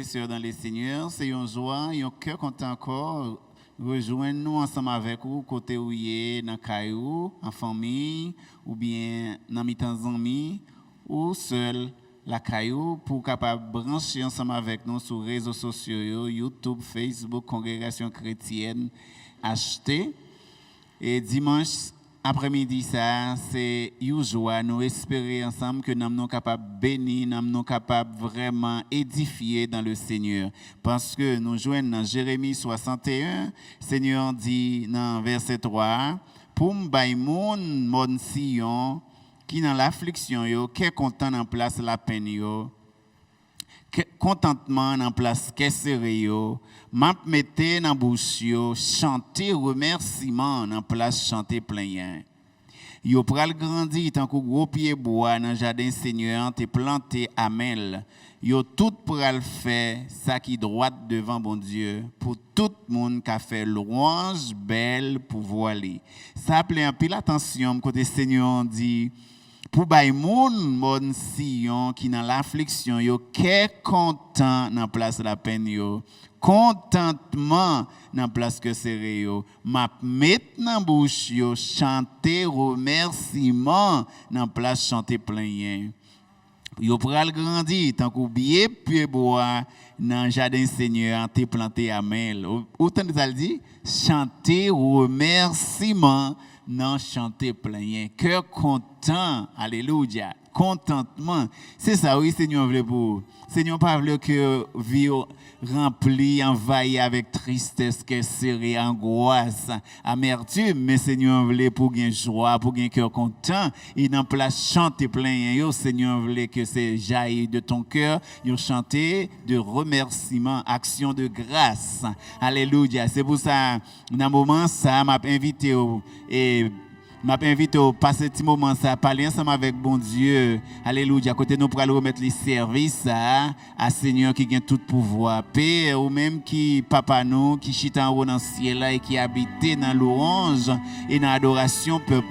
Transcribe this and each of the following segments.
sœurs dans les seigneurs, c'est une joie, un cœur content encore. Rejoindre-nous ensemble avec vous, côté où il est, dans caillou, en famille, ou bien dans mes amis, ou seul, la caillou, pour capable brancher ensemble avec nous sur les réseaux sociaux, YouTube, Facebook, Congrégation chrétienne, acheter. Et dimanche après-midi, ça, c'est une joie. Nous espérons ensemble que nous sommes capables de bénir, nous sommes capables vraiment édifier dans le Seigneur. Parce que nous jouons dans Jérémie 61, Seigneur dit dans verset 3, pour m'bailler mon Sion, qui dans l'affliction, qui est content en place la peine, contentement en place qu'est-ce m'a mette dans bouche chanter remerciement en place chanter plein. Yo pral grandi tant que gros pied bois dans jardin Seigneur te planté amel. Yo tout pral faire ça qui droit devant bon Dieu pour tout monde qui a fait louange belle pour voiler. Ça plaît un peu l'attention côté Seigneur dit pour bay mon Sion qui dans l'affliction yo qu'est content dans place la peine yo contentement dans place que c'est yo m'a mettre dans bouche yo chanter remerciement dans place chanter plein yo pral grandi tant que bien pied bois dans jardin Seigneur te planté à mel autant ça dit chanter remerciement non chanter plein cœur content alléluia contentement c'est ça oui Seigneur veut pour Seigneur pas veut que vie rempli envahi avec tristesse que serré angoisse amertume mais Seigneur veut pour gain joie pour gain cœur content et dans place chanter plein yo Seigneur veut que c'est jaillir de ton cœur yo chanter de remerciement action de grâce alléluia c'est pour ça dans moment ça m'a invité et m'a invité à passer un petit moment ça parler ensemble avec bon Dieu. Alléluia. Côté nous pour remettre les services à Seigneur qui a tout pouvoir. Père ou même qui papa nous qui chita en haut dans le ciel là et qui habite dans louange et dans adoration peuple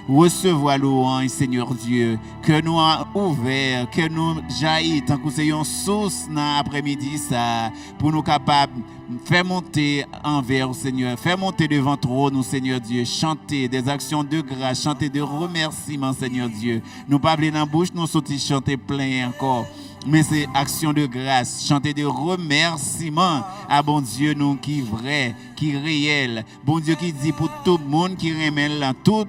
recevoir louange Seigneur Dieu que nous ouvert que nous jaillit tant que c'est une source dans après-midi ça pour nous capables fais monter envers Seigneur, fais monter devant trône, Seigneur Dieu, chanter des actions de grâce, chanter de remerciements, Seigneur Dieu. Nous pas dans la bouche, nous sortis chanter plein encore. Mais c'est action de grâce, chanter de remerciements à bon Dieu, nous qui vrai, qui réel. Bon Dieu qui dit pour tout le monde qui remet là, tout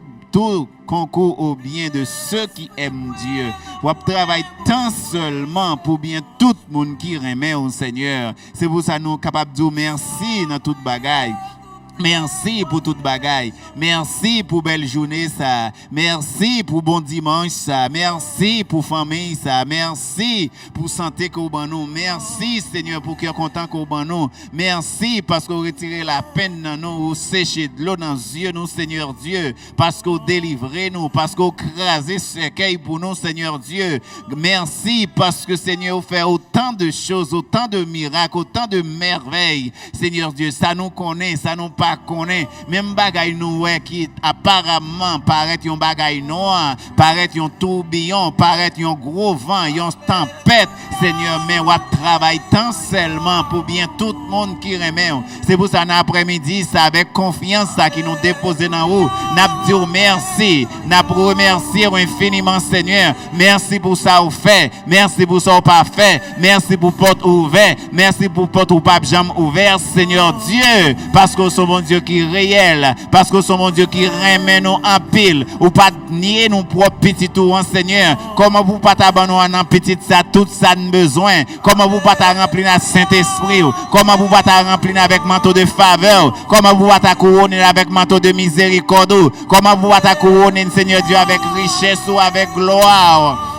concourt au bien de ceux qui aiment Dieu. On travaille tant seulement pour bien tout le monde qui remet au Seigneur. C'est pour ça que nous sommes capables de dire merci dans toute bagaille. Merci pour toute bagaille. Merci pour belle journée ça. Merci pour bon dimanche ça. Merci pour famille ça. Merci pour santé qu'on ban nous. Merci Seigneur pour cœur content qu'on ban nous. Merci parce qu'on retiré la peine dans nous, ou séché de l'eau dans les yeux nous Seigneur Dieu, parce qu'on délivré nous, parce qu'on crasé cercueil pour nous Seigneur Dieu. Merci parce que Seigneur fait autant de choses, autant de miracles, autant de merveilles. Seigneur Dieu, ça nous connaît, ça nous pas connaît même bagaille nous qui apparemment paraît un bagaille noir, paraît un tourbillon, paraît un gros vent, une tempête Seigneur mais on travaille tant seulement pour bien tout le monde qui remet. C'est pour ça l'après-midi ça avec confiance ça qui nous déposer dans vous n'a dit merci, n'a remercier infiniment Seigneur. Merci pour ça vous fait, merci pour ça vous pas fait, merci pour porte ouverte, merci pour porte ou pas jamais ouvert Seigneur Dieu parce que sommes mon Dieu qui est réel, parce que sommes mon Dieu qui remet nous en pile ou pas nier nos propres petits tout en Seigneur. Comment vous pas t'abandonner en petit ça tout ça de besoin, comment vous pas remplir le Saint-Esprit, comment vous pas remplir avec manteau de faveur, comment vous pas couronner avec manteau de miséricorde, comment vous pas couronner Seigneur Dieu avec richesse ou avec gloire.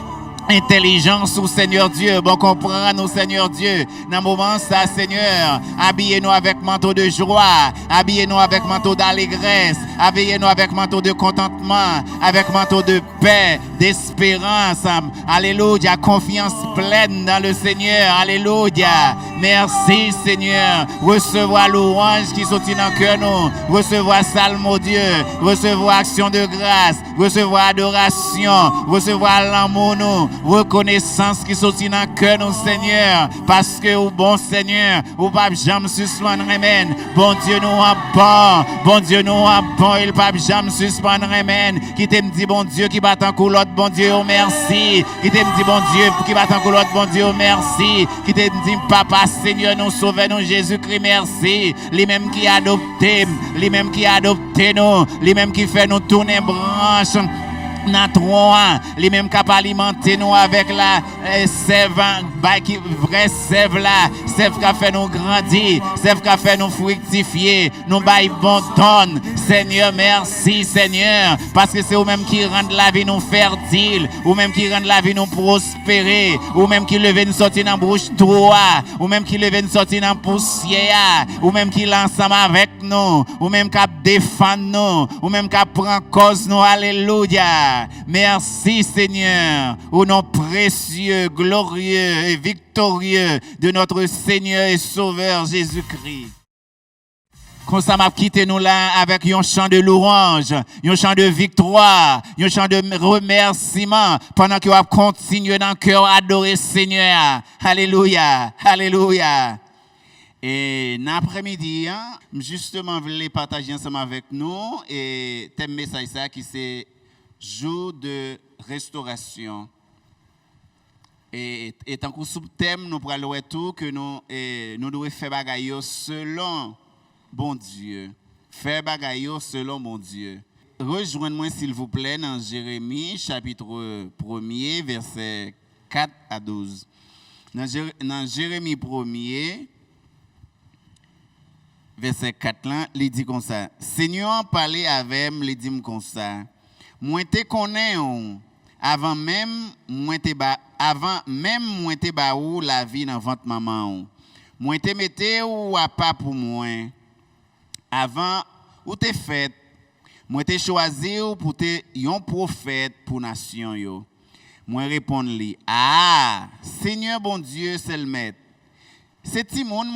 Intelligence au Seigneur Dieu, bon comprendre Seigneur Dieu, dans le moment ça Seigneur, habillez-nous avec manteau de joie, habillez-nous avec manteau d'allégresse, habillez-nous avec manteau de contentement, avec manteau de paix, d'espérance, alléluia, confiance pleine dans le Seigneur, alléluia, Merci, Seigneur. Recevoir louange qui sortit dans le cœur nous. Recevoir salme au Dieu. Recevoir action de grâce. Recevoir adoration. Recevoir l'amour nous. Reconnaissance qui sortit dans le cœur nous, Seigneur. Parce que, au bon Seigneur, au pape jamais suspendre, amen. Bon Dieu nous en bon. Bon Dieu nous en bon. Il pape jamais suspendre, amen. Qui t'aime dit, bon Dieu, qui bat en coulotte, bon Dieu, oh merci. Qui t'aime dit, bon Dieu, qui bat en coulotte, bon Dieu, oh merci. Qui t'aime dit, papa, Seigneur, nous sauver, nous, Jésus-Christ, merci. Les mêmes qui adoptent, les mêmes qui adoptent nous, les mêmes qui fait nous tourner branche. Dans trois, les mêmes qui alimenter nous avec la sève, qui vraie sève là, sève qui a fait nous grandir, sève qui a fait nous fructifier, nous bail bon donne. Seigneur, merci Seigneur, parce que c'est vous-même qui rendent la vie nous fertile, vous-même qui rendent la vie nous prospérer, vous-même qui levez nous sortir dans bouche toi, vous-même qui levez nous sortir dans poussière, vous-même qui l'ensemble avec nous, vous-même qui défend nous, vous-même qui prend cause nous, alléluia. Merci Seigneur, au nom précieux, glorieux et victorieux de notre Seigneur et Sauveur Jésus-Christ. Comme ça m'a quitté nous là avec un chant de louange, un chant de victoire, un chant de remerciement pendant que vous continuez dans le cœur à adorer Seigneur. Alléluia, alléluia. Et l'après-midi, justement, je voulais partager ensemble avec nous et thème message ça qui c'est jour de restauration. Et tant que sous-thème, nous pourrons voir tout que nous devons faire bagaille selon bon Dieu. Faire bagaille selon bon Dieu. Rejoignez-moi s'il vous plaît dans Jérémie chapitre 1er, verset 4 à 12. Dans Jérémie 1er, verset 4 là, il dit comme ça. Seigneur parlait avec moi, il dit comme ça. Moi te connais avant même moi te ba ou la vie dans ventre maman. Moi te mette ou à pas pour moi. Avant ou te fait. Moi te choisi ou pour te yon prophète pour nation yo. Moi répondre li. Ah, Seigneur bon Dieu, c'est le maître. C'est ti monde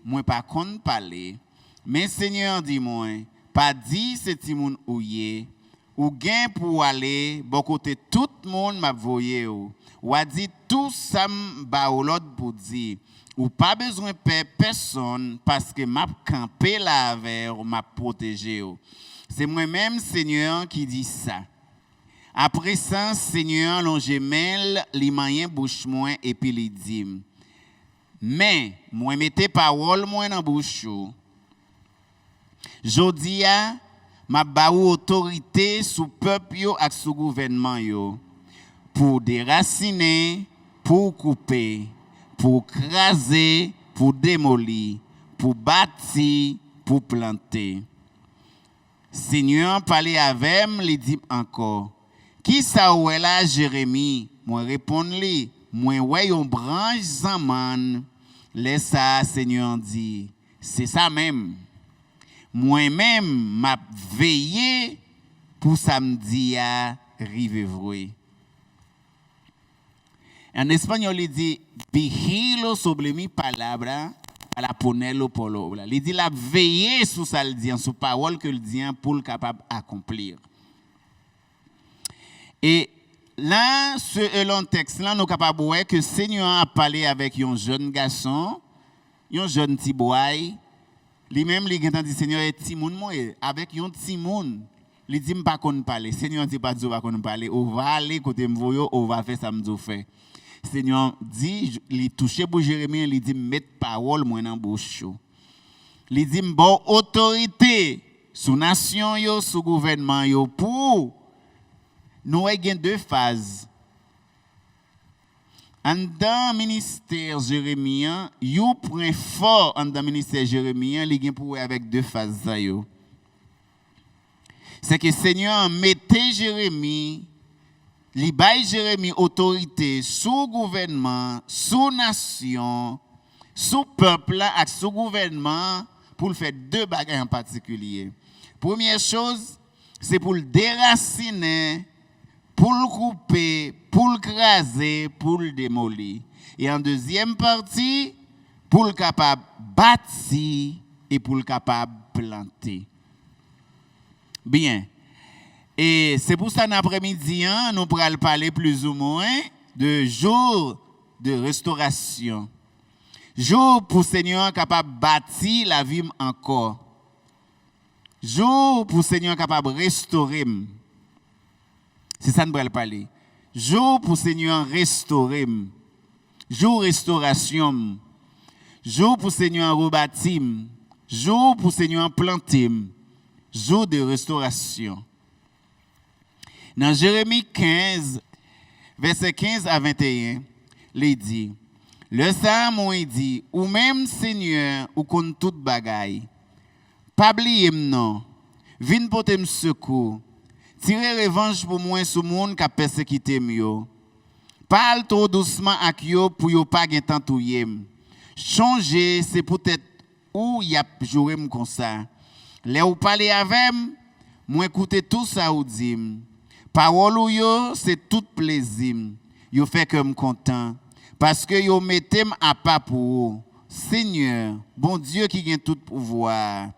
moi pas konn parler. Mais Seigneur dit moi, pas dit c'est ti monde ouye. Ou gain pour aller bon côté tout le monde m'a voyé ou a dit tout ça ba l'autre pour dire ou pas besoin de personne parce que m'a campé là avec m'a protégé. C'est moi-même Seigneur qui dit ça. Après ça Seigneur longe mêle li moyen bouche moi et puis li dit mais moi mettez parole moi dans bouche. Jodia m'a ba autorité sous peuple yo ak sous gouvernement yo pour déraciner, pour couper, pour craser, pour démolir, pour bâtir, pour planter. Seigneur parlait avec moi, il dit encore. Qui ça oué là Jérémie? Moi répondre li, moi ouais yon branche zaman. Laisse ça Seigneur dit. C'est ça même. Moi-même, m'a veillé pour samedi à rive vrai. En espagnol, il dit vigilo sobre mi palabra para ponerlo por obra. Il dit la veiller sur ça le dit, sur parole que le dit pour le capable accomplir. Et là, selon le texte là, nous capable voir que Seigneur a parlé avec un jeune garçon, un jeune petit boy. Lui-même, il a dit, Seigneur, petit monde, avec un petit monde, il dit, pas qu'on parle. Seigneur dit, pas qu'on parle. On va aller côté m'voyo, on va faire ça m'dou fait. Seigneur dit, il touche pour Jérémie, il dit, mettre parole moi dans bouche. Il dit, bon autorité sous nation yo, sous gouvernement yo, pour nous avons deux phases. En dans le ministère Jérémie, yon point fort en dans le ministère Jérémie, il y a pour avec deux phases. C'est que Seigneur mettait Jérémie, li bail Jérémie autorité sous gouvernement, sous nation, sous peuple et sous gouvernement pour faire deux bagages en particulier. Première chose, c'est pour le déraciner, pour le couper, pour le craser, pour le démolir. Et en deuxième partie, pour le capable bâtir et pour le capable planter. Bien. Et c'est pour ça, l'après-midi, nous pourrons parler plus ou moins de jour de restauration. Jour pour Seigneur capable de bâtir la vie encore. Jour pour Seigneur capable de restaurer. C'est ça que nous allons parler. Jour pour Seigneur restaurer. Jour restauration. Jour pour Seigneur rebâtir. Jour pour Seigneur planter. Jour de restauration. Dans Jérémie 15, verset 15 à 21, il dit, le Salomon dit, ou même Seigneur, ou qu'on toute bagaille, pas oublier non, vin porter me secours, tirer revanche pour moi sur monde qui a persécuté moi. Parle trop doucement avec yo pour yo pas gen temps touyer. Changer, c'est peut-être où y a joué comme ça. Là ou parler avec moi écouter tout ça ou dit. Parole ou yo, c'est tout plaisir. Yo fait que me content parce que yo mettez à pas pour Seigneur, bon Dieu qui gagne tout pouvoir.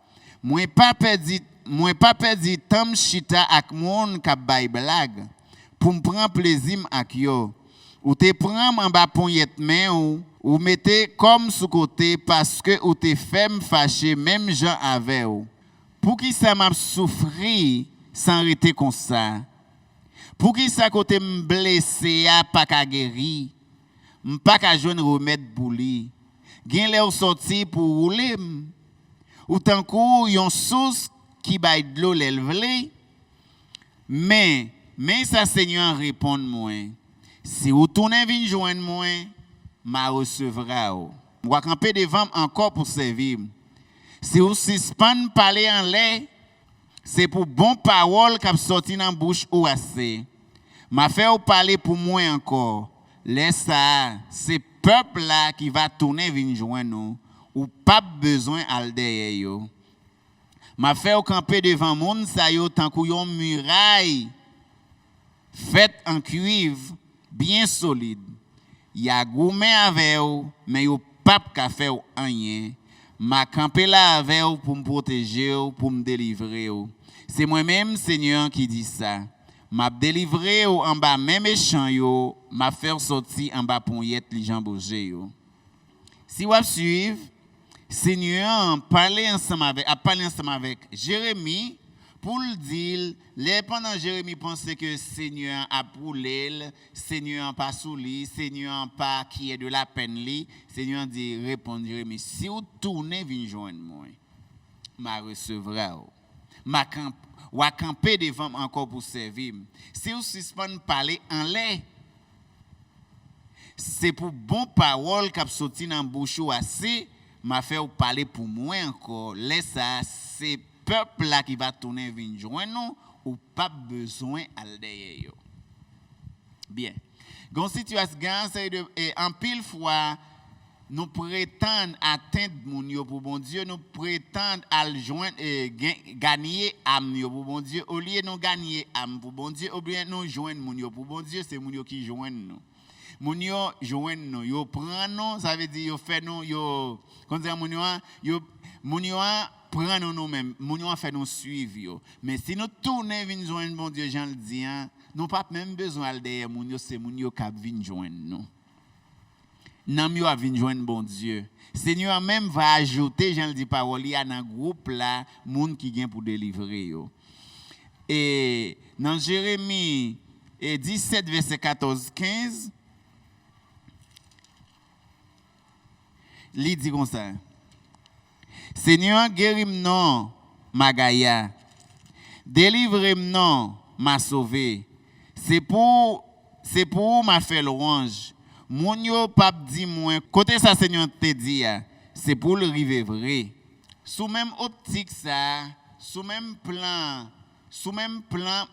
Moi pas perdu temps chita ak moun k'ap bay blague pour me prendre plaisir ak yo. Ou te prend en bas poignette main ou mettez comme sous côté parce que ou te fait me fâcher même gens avec ou. Pour qui ça m'a souffri sans arrêter comme ça. Pour qui ça côté me blessé a pas ka guéri, m'pas ka joindre remède pour lui. Gen lè ou sorti pour rouler. Ou tant kou yon source qui bay de l'eau l'elvle. Mais ça Seigneur répond moi. Si vous tournez vinn joindre moi, m'a recevra ou. Moi camper devant encore pour servir. Si vous suspend parler en l'air, c'est pour bon parole qui sorti dans bouche ou assez. M'a fait ou parler pour moi encore. Laisse ça, c'est peuple là qui va tourner vinn joindre nous ou pas besoin al derrière yo. M'a fait ou camper devant monde ça yo tant kou yon muraille faite en cuivre bien solide. Y a gourmet avec ou mais yo pas ka faire rien. M'a camper là avec ou pour me protéger ou pour me délivrer ou. C'est moi-même Seigneur qui dit ça. M'a délivré ou en bas même méchant yo, m'a faire sortir en bas poignette les gens bouger yo. Si vous suivez, Seigneur a parlé ensemble avec Jérémie pour le dire, pendant Jérémie pensait que Seigneur a poulé, Seigneur pas souli, Seigneur pas qui est de la peine li, Seigneur dit répondre Jérémie, si vous tournez vinn joindre moi, m'a recevra ou à camper devant encore pour servir. Si vous suspendez parler en l'air, c'est pour bon parole qui a sorti dans bouche ou assez, m'a fait parler pour moi encore. Laisse ça, c'est peuple là qui va tourner vinn joindre nous ou pas besoin al derrière yo. Bien. Gon situation en pile fois nous prétendons atteindre mon Dieu pour bon Dieu, nous prétendons à joindre gagner âme pour bon Dieu, au lieu de gagner âme pour bon Dieu, ou bien nous joindre mon Dieu pour bon Dieu, c'est mon Dieu qui joint nous. Mon Dieu joint nous, yo prend nous, ça veut dire yo fait nous, yo comme dire mon Dieu prend nous même, mon Dieu fait nous suivre yo. Mais si nous tourner vinn joindre bon Dieu, Jean le dit, nous pas même besoin derrière mon Dieu, c'est mon Dieu qui vinn joindre nous. Nam yo a vinn joindre bon Dieu. Seigneur même va ajouter, Jean le dit parole, il y a dans groupe là monde qui vient pour délivrer yo. Et dans Jérémie 17 verset 14-15, il dit comme ça. Seigneur guéris-moi ma gaïa. Délivre-moi m'a sauvé. C'est pour m'a fait louange. Mon yo pas dit moi côté ça Seigneur te dit c'est pour le rive vrai. Sous même optique ça, sous même plan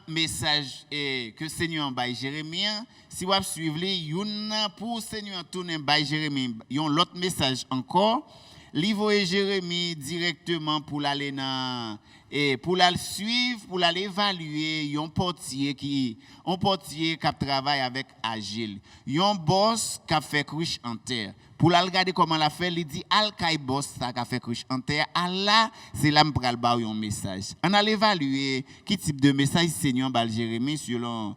message que Seigneur bail Jérémie, si vous suivez yon pour Seigneur tourner bail Jérémie, yon l'autre message encore livre Jérémie directement pour l'aller dans et pour la suivre, pour l'aller évaluer un portier qui travaille avec Agile, un boss qui a fait cruche en terre. Pour la regarder comment la fait, il dit al kay boss ça qui a fait cruche en terre. Allah, c'est là m'pral ba un message. On a évaluer qui type de message Seigneur bal Jérémie selon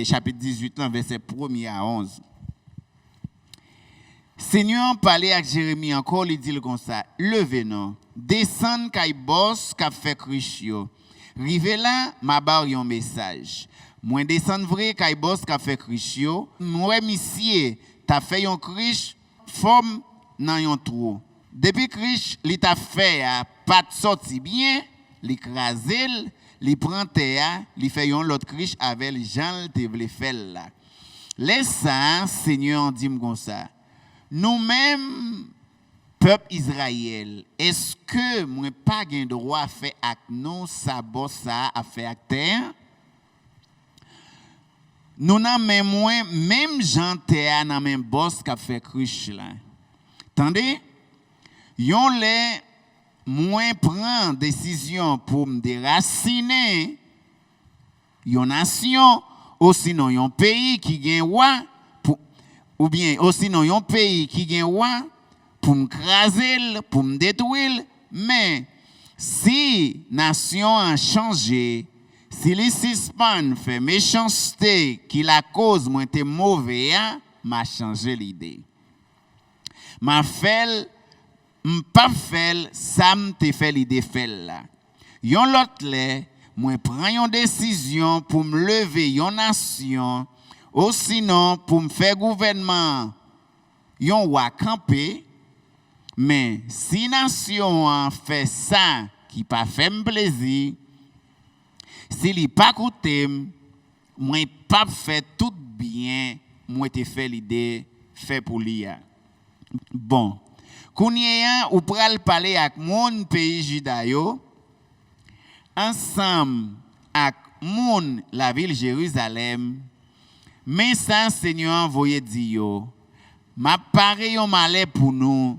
chapitre 18 verset 1er à 11. Seigneur parlait avec Jérémie encore, il dit comme ça, levez-nous, descend kay boss qui a fait cruche yo. Rive là, m'a ba un message. Moi descend vrai kay boss qui a fait cruche yo. Moi monsieur, t'as fait un cruche forme dans un trou. Depuis cruche, li t'a fait pas de sorti bien, li crasé, li prend terre, li fait un l'autre cruche avec Jean te vle faire là. Laisse ça, Seigneur dit comme ça. Nous-mêmes, peuple Israël, est-ce que moi pas gain droit à faire avec nous ça boss ça à faire avec terre? Nous n'avons même Jean terre dans même boss qui a fait cruche là. Attendez? Yon les moins prend décision pour me déraciner yon nation ou sinon yon pays qui gagne roi ou bien aussi non un pays qui gagne roi pour me craser, pour me détruire, mais si nation a changé, si les suspend fait méchanceté qui la cause moi était mauvais, m'a changé l'idée. M'a fait pas fait ça m'te fait l'idée fait là. Yon l'autre là, moi prend une décision pour me lever yon nation ou sinon, pour me faire gouvernement, yon wa camper, mais si nation fait ça qui pas fait me plaisir, si li pas coûté, moi pas fait tout bien, moi te fait l'idée fait pour l'IA. Bon, kounye ou pral parler avec mon pays Juda yo, ensemble avec mon la ville Jérusalem. Mais ça, Seigneur, envoyé dire, m'a paré yon malheur pour nous,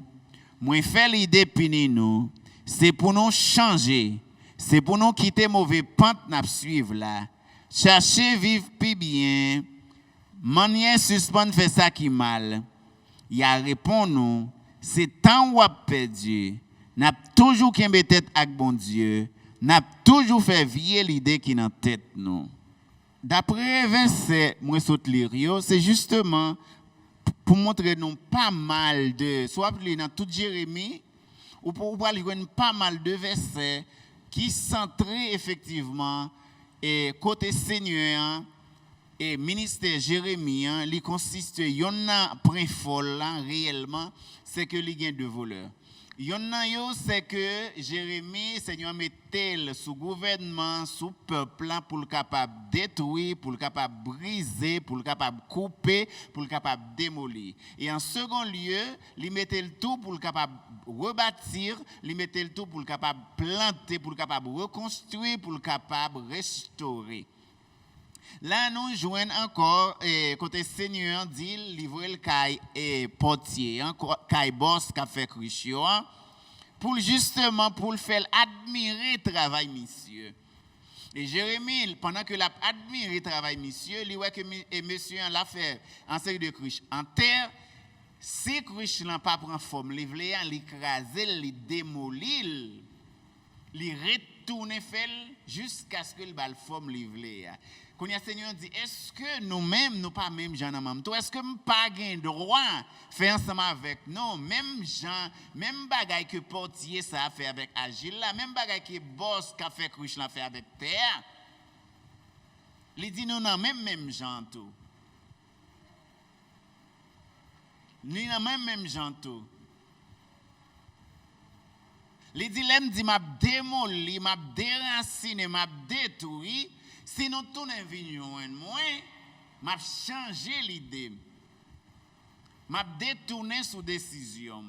moi fait l'idée pini nous, c'est pour nous changer, c'est pour nous quitter mauvais pente n'a suivre là, chercher vivre plus bien, manière suspend fait ça qui mal. Il a répond nous, c'est tant ou a perdu, n'a toujours qu'un tête avec bon Dieu, n'a toujours fait vieille l'idée qui dans tête nous. D'après verset moi saute lire c'est justement pour montrer nous pas mal de soit dans tout Jérémie ou pour lire pas mal de versets qui centrent effectivement et côté Seigneur et ministère Jérémie il consiste yon point fort là réellement c'est que il y a deux voleurs. Yon c'est que Jérémie, Seigneur, mettait sous gouvernement, sous peuple, pour le capable détruire, pour le capable briser, pour le capable couper, pour le capable démolir. Et en second lieu, il mettait le tout pour le capable rebâtir, il mettait le tout pour le capable planter, pour le capable reconstruire, pour le capable restaurer. Là, nous jouons encore, côté Seigneur dit, livrer le caille et portier, caille boss qui a fait crucio, pour justement pour le faire admirer le travail, monsieur. Et Jérémie, pendant que l'a admiré le travail, monsieur, il voit que monsieur l'a fait en série de cruches en terre. Si cruches n'ont pas pris forme, il l'écraser, il démolir, il retourner faire jusqu'à ce que le bal forme livrer. Quand le Seigneur dit, est-ce que nous-mêmes, nous pas même gens en même temps, est-ce que nous pas gain droit faire ensemble avec nous, même gens, même bagaille que portier ça a fait avec Agile, la même bagaille que boss qui a fait cruche l'a fait avec terre. Il dit nous non même gens tout. Nous non même gens tout. Il dit l'aime dit m'a démoli, m'a déraciné, m'a détruit. Si nous tournons vignon moi, m'a changé l'idée. M'a détourné sous décision.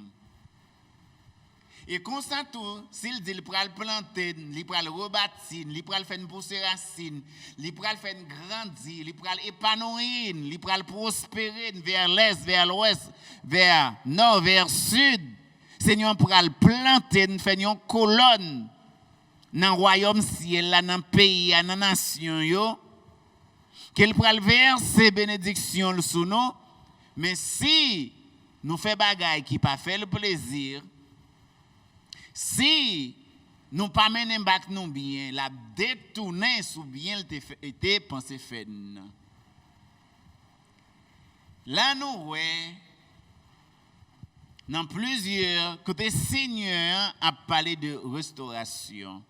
Et comme ça tout, s'il dit il pral planter, il pral rebâtir, il pral faire une pousser racine, il pral faire grandir, il pral épanouir, il pral prospérer vers l'est, vers l'ouest, vers nord, vers sud. Seigneur pral planter, nous faire une colonne dans le royaume ciel, là, dans le pays, dans la nation, yo, qu'elle pral verser bénédiction sur nous. Mais si nous faisons des choses qui ne pas fait le plaisir, si nous pas menons back nous bien, la détourner sous bien était pensé fait. Là nous ouais dans plusieurs côtés Seigneur a parlé de restauration.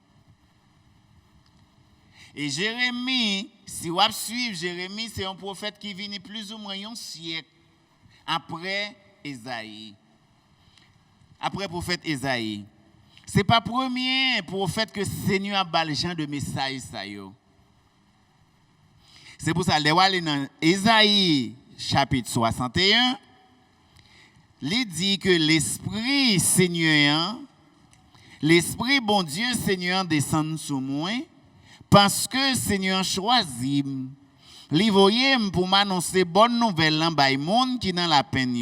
Et Jérémie, si vous suivez Jérémie, c'est un prophète qui vient plus ou moins un siècle après Ésaïe. Après prophète Ésaïe. Ce n'est pas le premier prophète que le Seigneur a balé de message. C'est pour ça que dans Ésaïe chapitre 61, il dit que l'Esprit Seigneur, l'Esprit bon Dieu Seigneur descend sur moi, parce que Seigneur choisit, l'envoyer pour m'annoncer bonne nouvelle dans les monde qui dans la peine,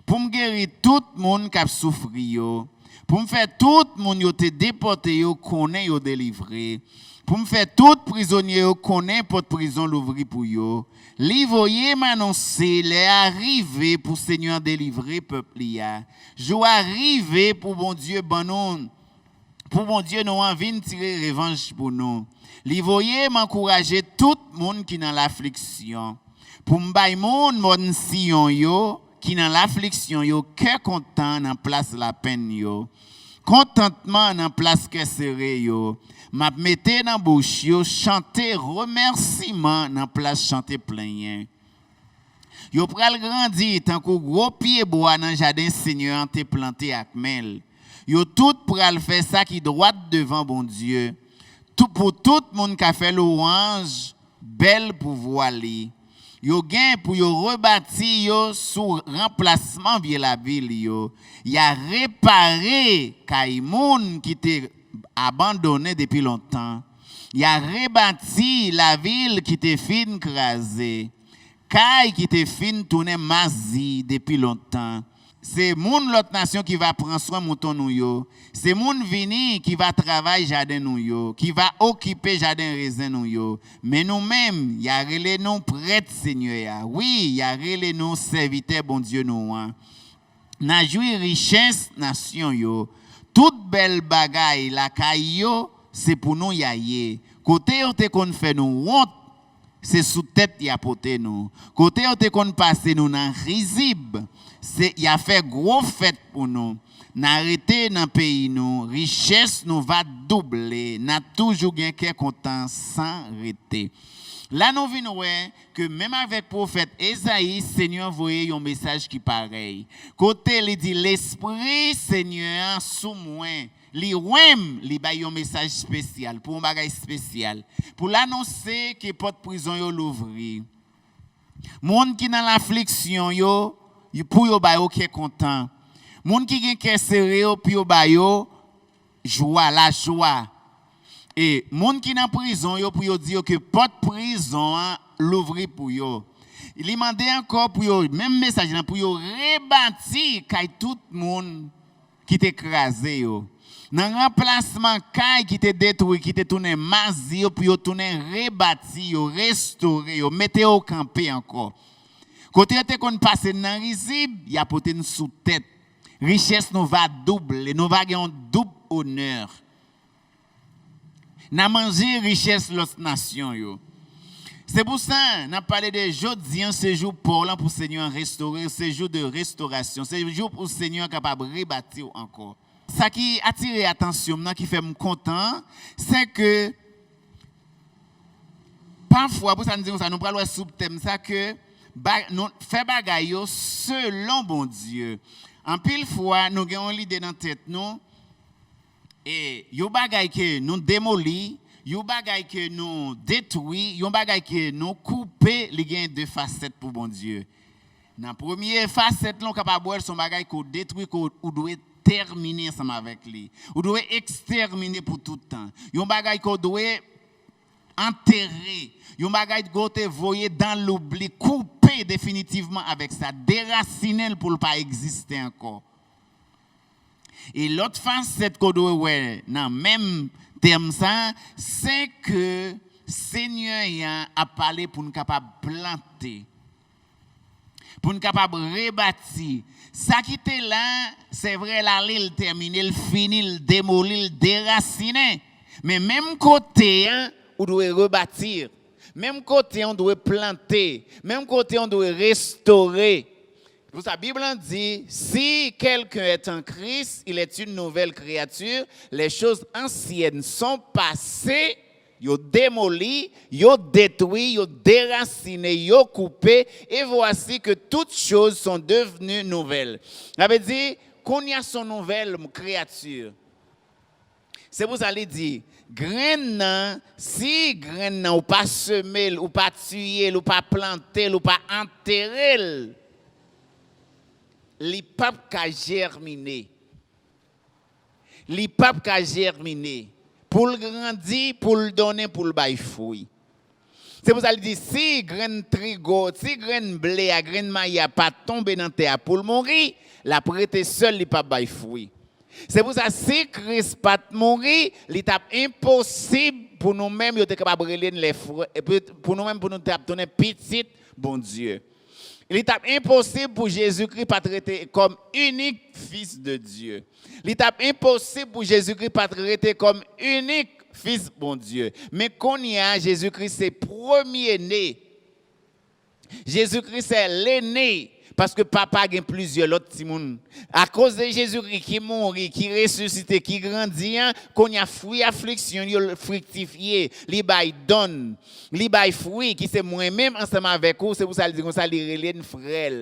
pour me guérir tout le monde qui a souffert, pour me faire tout le monde qui a été déporté, connaît et délivré, pour me faire tout prisonnier connaît porte prison l'ouvrir pour yo. L'envoyer m'annoncer les arriver pour Seigneur délivrer peuple ya. Jo arriver pour bon Dieu bon pour bon Dieu nous envie de tirer revanche pour nous. L'envoyer m'encourager tout le monde qui dans l'affliction. Pour m'bay monde mon Sion yo qui dans l'affliction yo cœur content dans place la peine yo. Contentement dans place que serré yo. M'a mette dans bouche yo chanter remerciement dans place chanter plein. Yo pral grandi tant que gros pied bois dans jardin Seigneur te planté avec mel. Yo tout pral faire ça qui droit devant bon Dieu. Tout pour tout monde qui a fait louange belle pouvoir li. Yo gain pour yo rebâti yo sous remplacement via la ville yo. Y a réparé kay moun qui te abandonné depuis longtemps. Il a rebâti la ville qui était fin crasée. Kay qui était fin tourné mazi depuis longtemps. C'est moun l'autre nation qui va prendre soin mouton nou yo. C'est moun vini qui va travailler jardin nou yo, qui va occuper jardin raisin nou yo. Mais nous-mêmes, y a relé nous prêtres Seigneur. Oui, y a relé nous serviteurs bon Dieu nous. Na joui richesse nation yo. Toute belle bagaille la kayo c'est pour nous yaye. Côté on te kon fait nous honte, c'est sous tête y a poté nous. Côté on te kon passer nous dans risible, c'est y a fait gros fête pour nous. N'arrêter dans pays nous, richesse nous va doubler, n'a toujours gain qu'un content sans arrêter. Là nous venons que même avec prophète Ésaïe, Seigneur voyait un message qui pareil. Côté il dit l'esprit Seigneur sous moi, li baille un message spécial pour un bagage spécial pour l'annoncer que porte prison yo l'ouvrir. Monde qui dans l'affliction yo pour yo ba yo qui est content. Monde qui gen cœur serré pour yo ba yo joie la joie. Et moun qui dans prison yo pour yo dire que porte prison l'ouvrir pour yo. Il demande encore pour yo même message pour yo rebâtir kay tout monde qui t'écrasé yo. Dans remplacement kay qui te détruit, qui te tourné mazi yo pour yo tourner rebâti yo, restaurer yo, mettre au camper encore. Côté te kon passer dans risible, y a porté une sous tête. Richesse nous va doubler, nous va gagner un double honneur. N'a mangé richesse l'autre nation yo. C'est pour ça n'a parlé de jodi en ce jour pour le Seigneur restaurer, ce jour de restauration, ce jour pour le Seigneur capable rebâtir encore. Ça qui attire attention qui fait me content, c'est que parfois pour ça nous disons ça nous parlons sous thème ça que nous fait bagaille selon bon Dieu. En pile fois nous avons l'idée dans tête nous et yo bagay que nous démoli, yo bagay que nous détruit, yo bagay que nous couper, les gain deux facettes pour bon Dieu. Dans première facette là capable son bagay qu'on détruit qu'on doit terminer ensemble avec lui. On doit exterminer pour tout le temps. Yo bagay qu'on doit enterrer, yo bagay qu'on doit voyer dans l'oubli, couper définitivement avec ça, déraciner pour ne pas exister encore. Et l'autre facette qu'on doit ouais dans même terme ça, c'est que Seigneur a parlé pour nous capable planter, pour nous capable rebâtir. Ça qui était là, c'est vrai, là, il termine, il finit, il démolit, il déracine. Mais même côté, hein, on doit rebâtir. Même côté, on doit planter. Même côté, on doit restaurer. Pour ça, la Bible dit, si quelqu'un est en Christ, il est une nouvelle créature, les choses anciennes sont passées, ils ont démoli, ils ont détruit, ils ont déraciné, ils ont coupé, et voici que toutes choses sont devenues nouvelles. Ça veut dire qu'on y a son nouvelle créature. C'est pour ça qu'il dit, graine, si graine ou pas semer, ou pas tuer, ou pas planter, ou pas enterrer, les papes qui germiné. Les papes qui germiné. Pour le grandir, pour le donner, pour le bailler fruit. C'est pour ça qu'il dit, si graine trigo, si graine blé, graine maïs pas tomber dans terre pour le mourir, la prêter seul, il pas bailler fruit. C'est pour ça si Christ pas mourir, il est impossible pour nous-mêmes de capable les pour nous-mêmes pour nous donner petit bon Dieu. Il est impossible pour Jésus-Christ pas traiter comme unique fils de Dieu. Il est impossible pour Jésus-Christ pas traiter comme unique fils bon Dieu. Mais qu'on y a, Jésus-Christ c'est premier-né. Jésus-Christ c'est l'aîné. Parce que papa a plusieurs autres petits monde. À cause de Jésus-Christ qui mourit, qui ressuscité, qui grandit, qu'on y a fruit affliction, il fructifié, li bay donne, li bay fruit qui c'est moi-même ensemble avec vous, c'est pour ça qu'il dit comme ça li relève frère.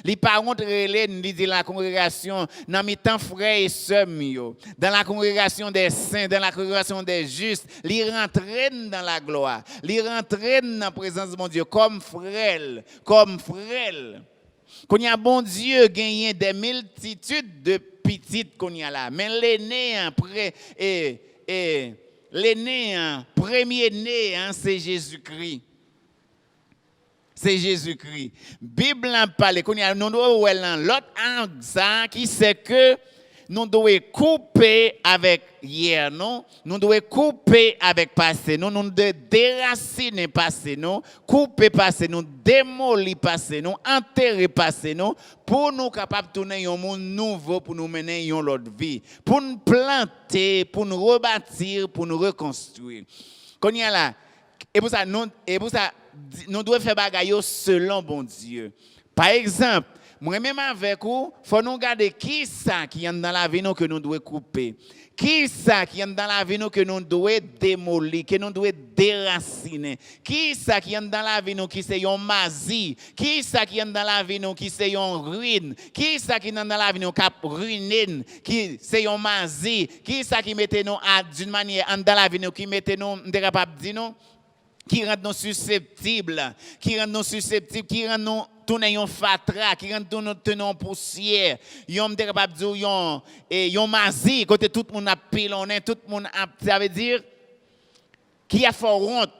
Li par contre relève li dit la congrégation dans mi temps frères et sœurs yo. Dans la congrégation des saints, dans la congrégation des justes, li rentre dans la gloire. Li rentre dans la présence de mon Dieu comme frère, comme frère. Qu'on y a bon Dieu gagné des multitudes de petites qu'on y a là. Mais l'aîné après l'aîné premier né c'est Jésus-Christ. C'est Jésus-Christ. Bible en parle qu'on y a l'autre angle ça qui c'est que nous devons couper avec hier, non? Nous devons couper avec passé, nous devons déraciner passé, non? Couper passé, nous démolir passé, nous enterrer passé, non? Pour nous capables de tourner un monde nouveau, pour nous mener une autre vie, pour nous planter, pour nous rebâtir, pour nous reconstruire. Qu'on y a là, et pour ça, nous devons faire bagaille selon bon Dieu. Par exemple, moi-même avec vous, il faut nous regarder qui ça qui est dans la vie nous que nous devons couper. Qui ça qui est dans la vie nous que nous devons démolir, que nous devons déraciner. Qui ça qui est dans la vie nous qui c'est un mazie. Qui ça qui est dans la vie nous qui c'est un ruine. Qui ça qui est dans la vie nous qui ruine, qui c'est un mazie. Qui ça qui mette nous d'une manière dans la vie nous qui mette nous capable de dire nous qui rend nous susceptibles, qui rend nous tourner en fatra, qui rend nous tenons poussière, yon capable dire yon mazi côté tout le monde a pilonné, tout le monde a, ça veut dire qui a fort honte.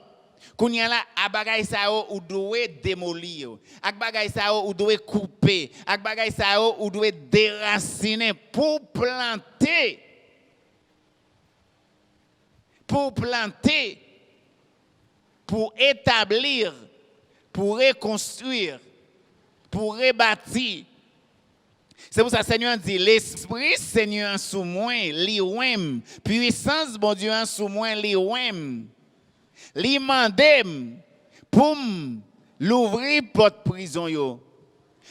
Qu'on y a là à bagay sa ou doit démolir, à bagay sa ou doit couper, à bagay sa ou doit déraciner pour planter. Pour établir, pour reconstruire, pour rebâtir. C'est pour ça que le Seigneur dit, l'Esprit Seigneur sous moi, li-ouem, puissance bon Dieu sous moi, li-ouem, li-mandem, pour l'ouvrir porte prison yo.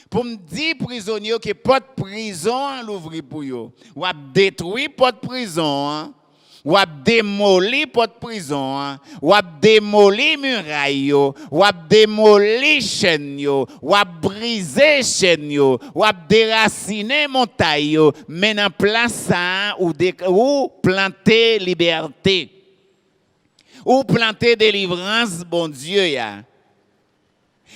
Pour me dire prisonnier que porte prison l'ouvrir pour yo. Ou a détruire porte prison, ou a démoli porte prison, ou a démoli muraille, ou a démoli chaîne, ou a brisé chaîne, ou a déraciné montagne, mais en place ça ou planter liberté, ou planter délivrance, bon Dieu ya.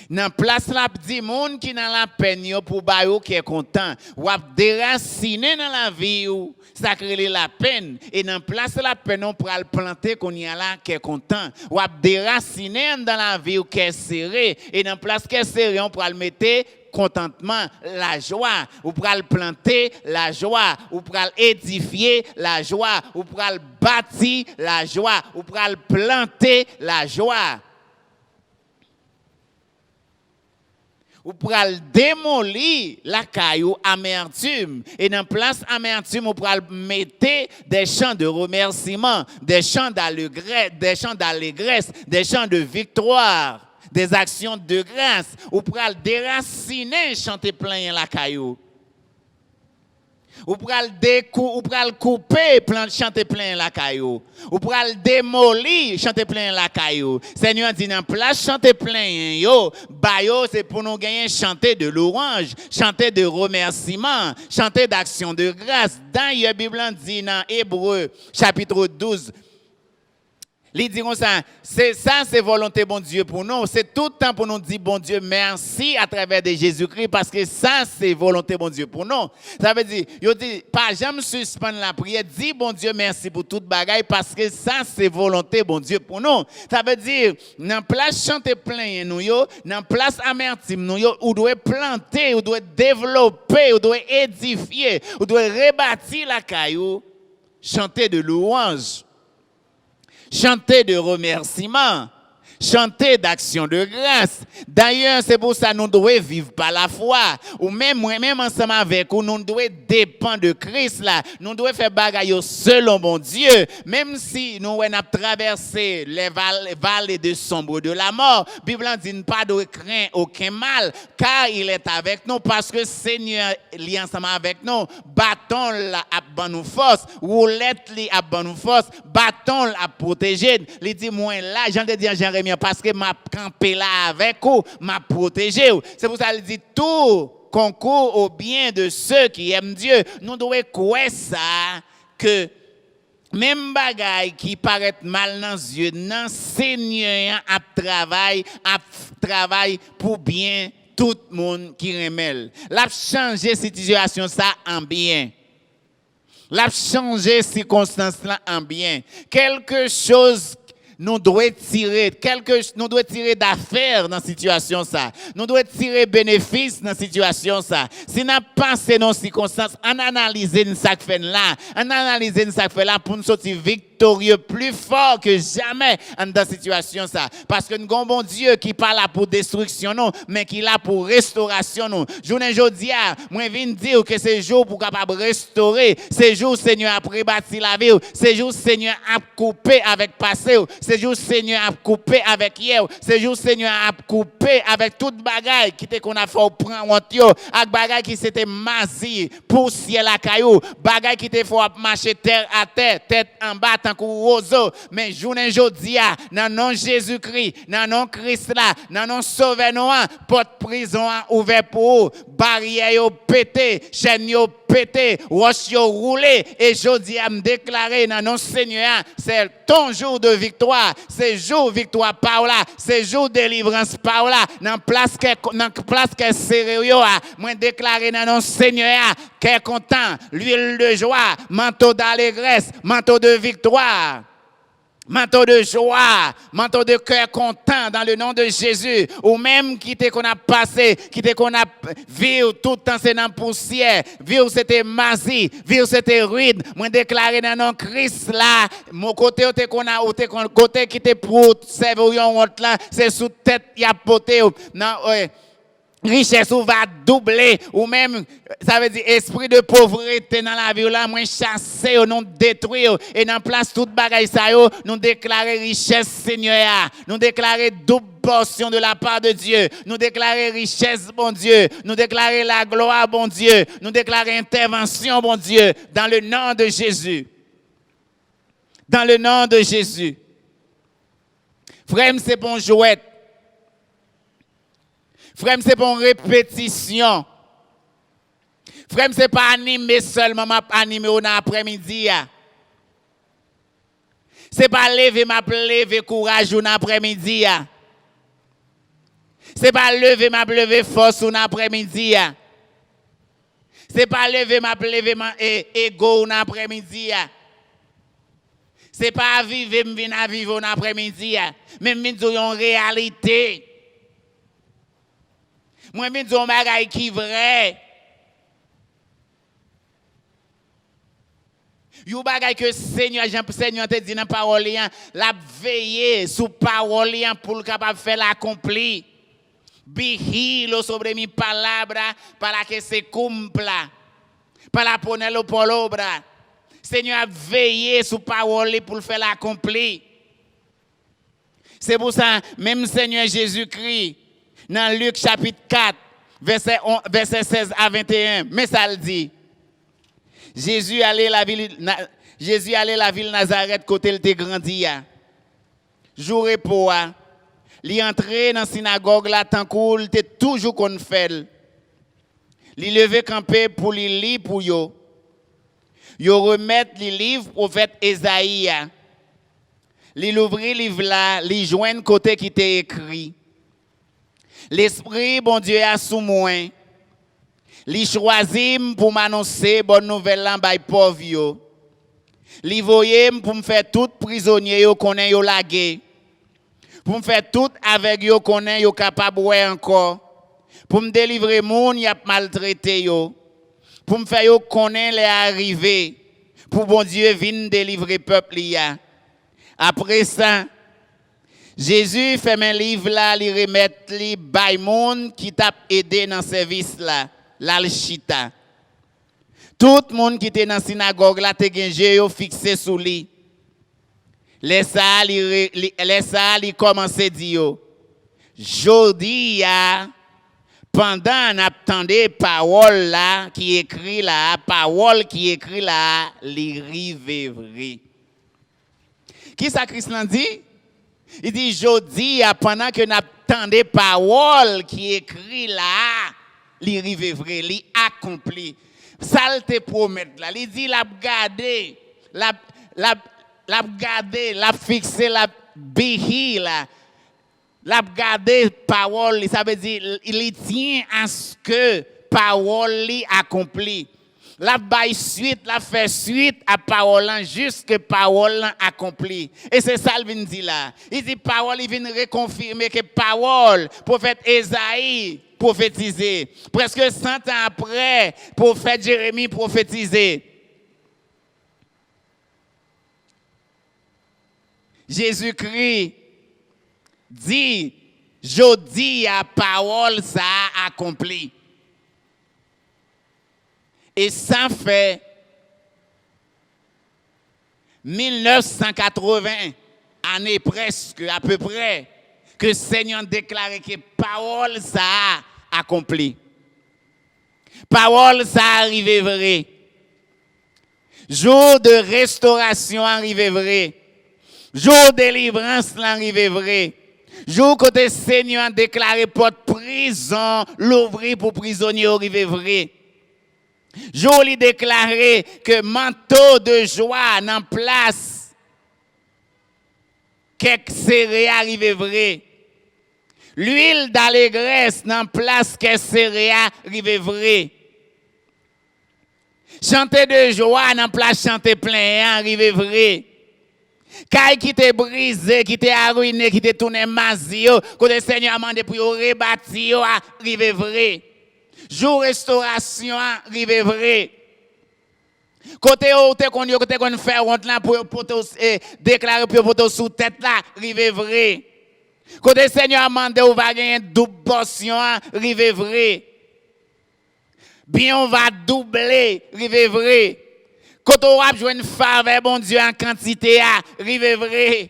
Dans place la petit monde qui dans la peine pour bayo qui est content, ou a déraciner dans la vie ou ça crée la peine et dans place la peine on pour le planter qu'on y a là qui est content, ou a déraciner dans la vie ou qui est serré et dans place qui est serré on pour le mettre contentement, la joie. Ou pral planter, la joie. Ou pral édifier, la joie. Ou pral bâtir, la joie. Ou pral planter, la joie. Ou pral démolir la caillou amertume. Et dans place amertume, ou pral mettre des chants de remerciement, des chants d'allégresse, des chants de victoire, des actions de grâce. Ou pral déraciner, chanter plein la caillou. Ou pral couper, chanter plein la caillou. Ou pral démolir, chanter plein la caillou. Seigneur dit dans place chanter plein yo, bayo c'est pour nous gagner chanter de louange, chanter de remerciement, chanter d'action de grâce. Dans la Bible dit dans Hébreux chapitre 12. Ils diront ça, c'est volonté bon Dieu pour nous. C'est tout le temps pour nous dire bon Dieu merci à travers de Jésus-Christ parce que ça c'est volonté bon Dieu pour nous. Ça veut dire, yo dit pas jamais suspendre la prière, dis bon Dieu merci pour toute bagaille parce que ça c'est volonté bon Dieu pour nous. Ça veut dire dans place chanter plein nous yo, dans place amertume nous yo, ou doit planter, ou doit développer, ou doit édifier, ou doit rebâtir la caillou, chanter de louange. Chanter de remerciement, chanter d'action de grâce. D'ailleurs, c'est pour ça que nous devons vivre par la foi. Ou même ensemble avec nous, nous devons dépendre de Christ là. Nous devons faire bagaille selon mon Dieu. Même si nous avons traversé les vallées de sombre de la mort, la Bible dit pas de craindre aucun mal, car il est avec nous, parce que le Seigneur est ensemble avec nous. Bâton là à nous force, roulette li à nous force, bâton à protéger. Il dit moi là, j'en ai dit à Jérémie parce que m'a campé là avec vous, m'a protégé. C'est pour ça qu'il dit tout concourt au bien de ceux qui aiment Dieu. Nous devons croire ça que même bagaille qui paraît mal dans les yeux, non Seigneur a travail pour bien tout le monde qui remèle. L'a changer cette situation ça en bien. L'a changer circonstance là en bien. Quelque chose nous devons tirer d'affaires dans la situation ça. Nous devons tirer bénéfice dans la situation ça. Si nous passons dans circonstances, on analyse ça fait là, on analyse ça fait là pour nous sortir victorieux plus fort que jamais dans la situation ça. Parce que nous avons un bon Dieu qui pas là pour destruction non, mais qui est là pour restauration non. Journée aujourd'hui, moi viens dire que c'est jour pour capable restaurer, c'est jour Seigneur a rebâti la vie, c'est jour Seigneur a coupé avec passé. C'est jour Seigneur a coupé avec hier. C'est jour Seigneur a coupé avec toute bagaille qui était qu'on a fait prendre honte yo, avec bagaille qui s'était masi poussière la caillou, bagaille qui était faut marcher terre à terre, tête en bas tant que roseau. Mais journée jodi a dans nom Jésus-Christ, dans nom Christ là, dans nom sauveur nous, porte prison ouvert pour barrière yo pété, chaîne yo pété, roche yo roulé et jodi a me déclarer dans nom Seigneur, c'est ton jour de victoire. C'est jour victoire par là, c'est jour délivrance par là. Dans place que sérieux, moi déclarer dans nos Seigneur, qu'est content, l'huile de joie, manteau d'allégresse, manteau de victoire. Manteau de joie, manteau de cœur content dans le nom de Jésus. Ou même qui t'est qu'on a passé, qui t'est qu'on a vu tout le temps c'est dans poussière, vu c'était masi, vu c'était rude. Moi déclaré dans nom Christ là, mon côté qu'on a, côté qui t'est pour servir honte là, c'est sous tête y a poté. Non, richesse ou va doubler, ou même, ça veut dire esprit de pauvreté dans la vie, là, moins chasser, nous détruire, et dans place toute bagaille ça, nous déclarer richesse Seigneur, nous déclarer double portion de la part de Dieu, nous déclarer richesse bon Dieu, nous déclarer la gloire bon Dieu, nous déclarer intervention bon Dieu, dans le nom de Jésus. Dans le nom de Jésus. Frère, c'est bon jouet. Frère, c'est pour répétition. Frère, c'est pas animé seulement, m'a animé au après-midi. C'est pas lever courage au après-midi. C'est pas lever force au après-midi. C'est pas lever ego au après-midi. C'est pas vivre au après-midi. Même une réalité. Moi, je dis un bagage qui est vrai. Yon bagay que Seigneur Jean-Seigneur te dit dans parole la veiller sous parole pour le capable faire l'accompli. Vigilo sobre mi palabra para que se cumpla. Para ponerlo por obra. Seigneur a veillé sous parole pour le faire l'accompli. C'est pour ça même Seigneur Jésus-Christ dans Luc chapitre 4 verset 16 à 21, mais ça le dit. Jésus allait la ville Nazareth côté il était grandi. Jour et pour il entrait dans la synagogue là tant qu'il était toujours qu'on fait. Il levé campé pour lui lire pour yo. Yo remettre les livres prophète Ésaïe. Il ouvrit livre là, il joint côté qui était écrit. L'esprit bon Dieu a sous moi. Li choisi pour m'annoncer bonne nouvelle là bay pauvre yo. Li voyé pour me faire tout prisonnier yo connaît yo lagué. Pour me faire tout avec yo connaît yo capable ouais encore. Pour me délivrer moun y a maltraité yo. Pour me faire yo connaît les arrivés. Pour bon Dieu vienne délivrer peuple ya. Après ça Jésus fait un livre là, li remettre li bay moun qui t'a aidé dans service là. L'alchita. Tout le monde qui était dans la synagogue là, te gen fixé sous lui. Laisse ça, il commence à dire, jodi ya, pendant n'attendait parole là, qui écrit là, parole qui écrit là, li rive vrai. Qui ça Christ l'a dit? Il dit, jodi ya, pendant que n'attendait parole qui écrit là, li rive vrai, li accompli. Ça te promet là, il dit la garder, la garder, la fixer, la bihi là. La garder parole, ça veut dire il tient à ce que parole li accompli. La bail suite, la fait suite à parole jusque parole accompli. Et c'est ça qu'il dit là. Il dit parole, il vient reconfirmer que parole, prophète Ésaïe prophétisé. Presque 100 ans après, prophète Jérémie prophétisé. Jésus-Christ dit, je dis à parole ça a accompli. Et ça fait 1980 années presque, à peu près, que le Seigneur déclaré que parole ça a accompli. Parole ça arrivé vrai. Jour de restauration arrivé vrai. Jour de délivrance arrivé vrai. Jour que le Seigneur a déclaré porte prison, l'ouvrir pour prisonniers arrivé vrai. Jour il déclaré que manteau de joie en place. Quelques céréales arrivé vrai. L'huile d'allégresse en place quelques céréales arrivé vrai. Chanter de joie en place chanter plein arrivé vrai. Quand qui t'est brisé, qui t'est arruiné, qui t'est tourné mazio, que le Seigneur a demandé pour rebâtir arrivé vrai. Jour restauration arrivé vrai. Côté où t'es qu'on fait honte là pour déclarer pour sous tête là arrivé vrai. Côté Seigneur a demandé ou va gagner double portion arrivé vrai. Bien on va doubler arrivé vrai. Quand on va jouer une faveur bon Dieu en quantité arrivé vrai.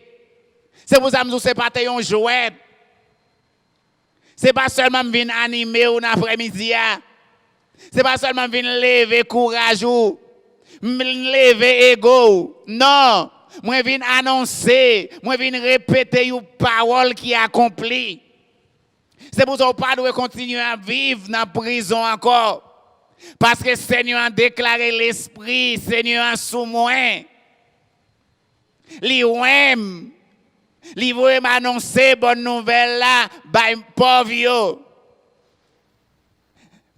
C'est pour ça que nous c'est pas un jouet. C'est pas seulement venir animer ou l'après-midi. C'est pas seulement venir lever courage ou lever ego. Non. Moi viens annoncer, moi viens répéter une parole qui est accomplie. C'est pour ça qu'on pas doit continuer à vivre dans la prison encore. Parce que le Seigneur a déclaré l'esprit, Seigneur a sous moi. Li ouem. Li veut m'annoncer bonne nouvelle là, bay pauvre yo.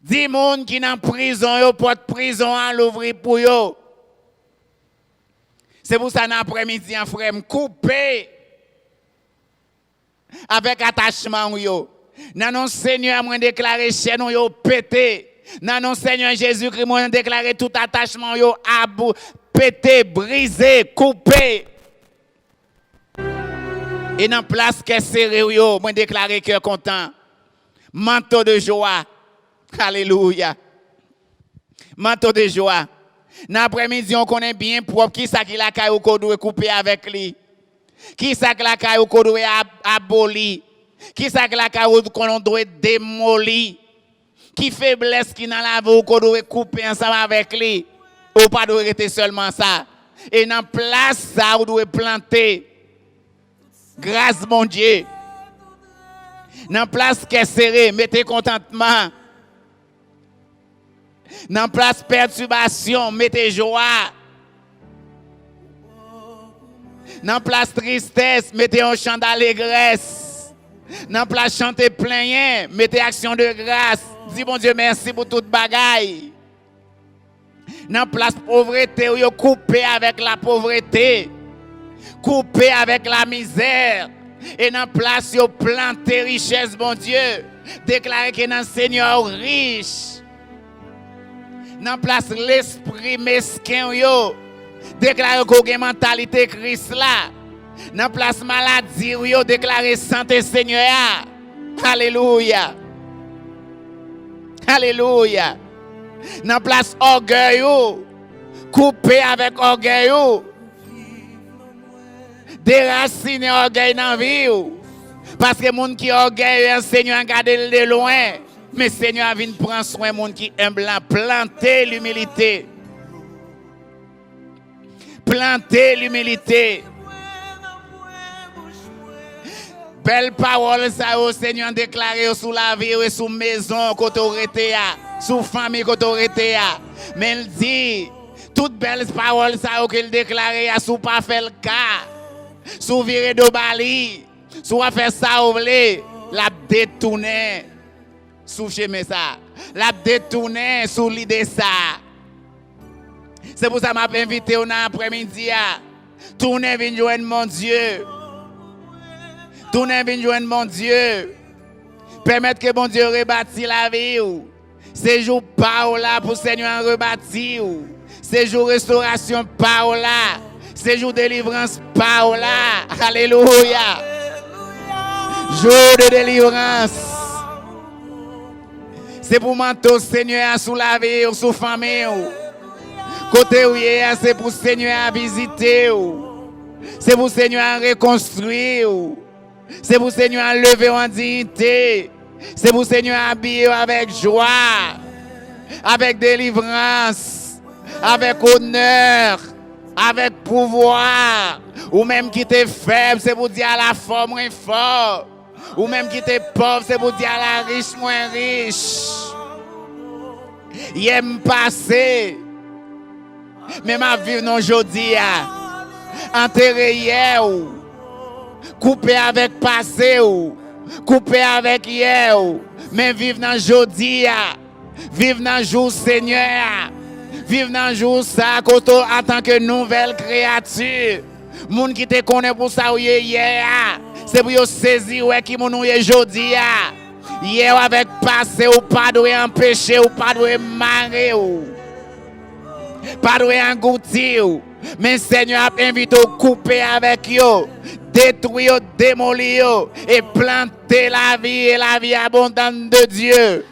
10 moun qui dans prison yo porte prison à l'ouvrir pour yo. C'est pour ça dans après-midi un frère me couper avec attachement yo. Dans nom Seigneur, moi déclarer chaîne yo pété. Dans nom Seigneur Jésus-Christ, moi déclarer tout attachement yo pété, brisé, coupé. Et dans place que serré yo, moi déclarer cœur content. Manteau de joie. Alléluia. Manteau de joie. Dans l'après-midi, on connaît bien propre qui ça qui la caillou qu'on doit couper avec lui. Qui ça qui la caillou qu'on doit abolir. Qui ça qui la caillou qu'on doit démolir. Qui faiblesse qui dans la vie qu'on doit couper ensemble avec lui. Ou pas doit rester seulement ça. Et dans place ça, on doit planter. Grâce mon Dieu. Dans place qui est serré, mettez contentement. Dans place perturbation, mettez joie. Dans place tristesse, mettez un chant d'allégresse. Dans place chanter plein, mettez action de grâce. Dis bon Dieu merci pour toute bagaille. Dans place pauvreté, vous coupez avec la pauvreté. Coupez avec la misère. Et dans place, vous plantez richesse, bon Dieu. Déclarez que dans le Seigneur riche. Dans place l'esprit mesquin yo déclarer qu'on a mentalité Christ là. Dans place maladie yo déclarer santé Seigneur. Alléluia. Alléluia. Dans place orgueil yo couper avec orgueil yo. Déraciner orgueil dans vie yo. Parce que moun qui orgueil Seigneur garder de loin. Mais Seigneur vient prendre soin de monde qui humble, planter l'humilité. Planter l'humilité. Belle parole ça au Seigneur déclaré sous la vie et sous maison qu'autorité a, sous famille qu'autorité a. Mais il dit toute belle parole ça qu'il déclaré a sous pas faire le cas. Sous virer de bali, sous faire ça ou vle, la détourner. Sous chemin ça, la détourner sous l'idée ça. C'est pour ça que je m'a invité au après-midi à tourner venir joindre mon Dieu. Tourner venir joindre mon Dieu. Permettre que mon Dieu rebâtisse la vie. C'est jour par là pour Seigneur rebâtir. C'est jour restauration par là. C'est jour délivrance par là. Alléluia. Jour de délivrance. C'est pour manteau Seigneur sous la vie ou sous famille. Côté où c'est pour Seigneur à visiter. C'est pour Seigneur à reconstruire. C'est pour Seigneur à lever en dignité. C'est pour Seigneur à habiller avec joie. Avec délivrance. Avec honneur. Avec pouvoir. Ou même qui était faible, c'est pour dire à la forme moins fort. Ou même qui était pauvre, c'est pour dire à la riche moins riche. Il aime passer. Mais ma vie non aujourd'hui. Enterré hier. Coupé avec passé. Coupé avec hier. Mais vivre dans aujourd'hui. Vivre dans le jour Seigneur. Vivre dans le jour ça. En tant que nouvelle créature. Moun qui te connaît pour ça hier. C'est pour saisir ouais qui mon aujourd'hui. Hier avec passé ou pas doit empêcher ou pas doit marrer ou pas doit engloutir. Mais Seigneur a invité à couper avec yo, détruire, démolir et planter la vie et la vie abondante de Dieu.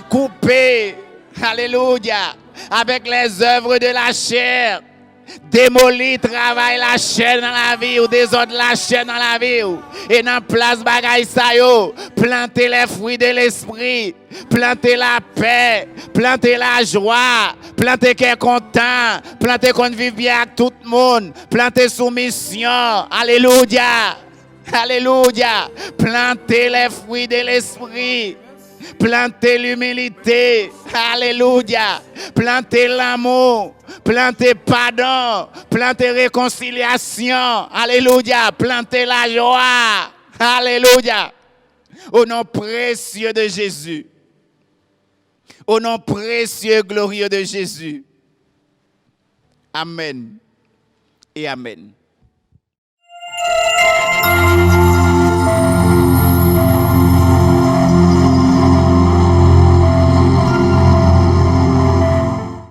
Couper, alléluia, avec les œuvres de la chair. Démolir, travail la chaîne dans la vie ou désordre la chaîne dans la vie et dans place bagaille ça yo, planter les fruits de l'esprit, planter la paix, planter la joie, planter qui est content, planter qu'on vive bien avec tout le monde, planter soumission, alléluia, alléluia, planter les fruits de l'esprit. Planter l'humilité, alléluia, planter l'amour, planter pardon, planter réconciliation, alléluia, planter la joie, alléluia, au nom précieux de Jésus, au nom précieux et glorieux de Jésus, amen et amen.